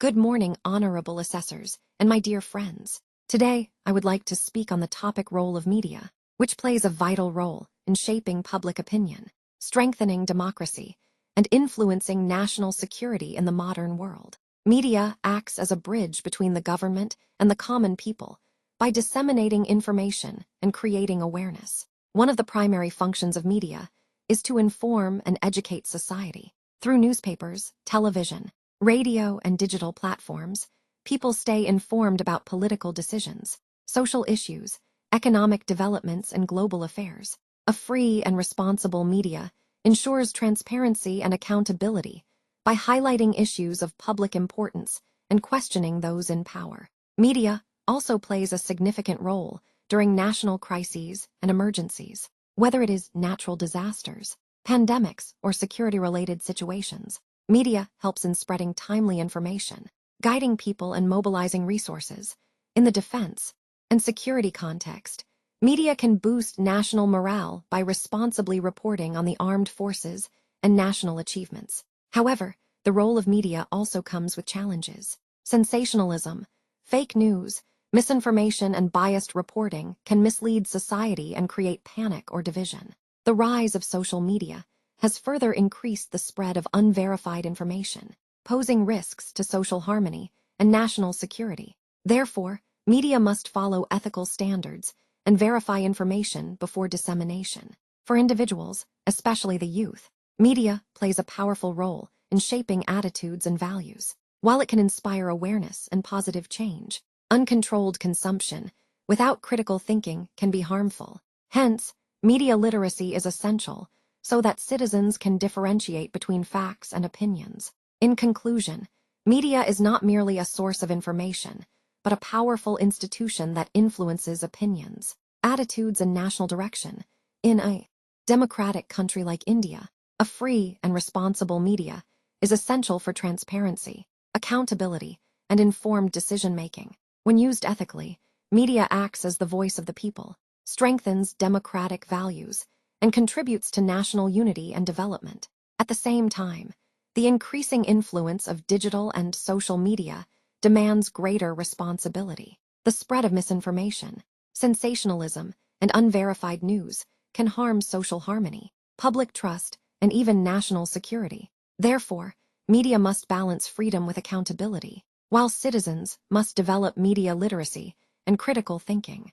Good morning, honorable assessors, and my dear friends. Today, I would like to speak on the topic role of media, which plays a vital role in shaping public opinion, strengthening democracy, and influencing national security in the modern world. Media acts as a bridge between the government and the common people by disseminating information and creating awareness. One of the primary functions of media is to inform and educate society. Through newspapers, television, radio, and digital platforms, people stay informed about political decisions, social issues, economic developments, and global affairs. A free and responsible media ensures transparency and accountability by highlighting issues of public importance and questioning those in power. Media also plays a significant role during national crises and emergencies, whether it is natural disasters, pandemics, or security-related situations. Media helps in spreading timely information, guiding people and mobilizing resources. In the defense and security context, media can boost national morale by responsibly reporting on the armed forces and national achievements. However, the role of media also comes with challenges. Sensationalism, fake news, misinformation, and biased reporting can mislead society and create panic or division. The rise of social media has further increased the spread of unverified information, posing risks to social harmony and national security. Therefore, media must follow ethical standards and verify information before dissemination. For individuals, especially the youth, media plays a powerful role in shaping attitudes and values. While it can inspire awareness and positive change, uncontrolled consumption without critical thinking can be harmful. Hence, media literacy is essential so that citizens can differentiate between facts and opinions. In conclusion, media is not merely a source of information, but a powerful institution that influences opinions, attitudes, and national direction. In a democratic country like India, a free and responsible media is essential for transparency, accountability, and informed decision-making. When used ethically, media acts as the voice of the people, strengthens democratic values, and contributes to national unity and development. At the same time, the increasing influence of digital and social media demands greater responsibility. The spread of misinformation, sensationalism, and unverified news can harm social harmony, public trust, and even national security. Therefore, media must balance freedom with accountability, while citizens must develop media literacy and critical thinking.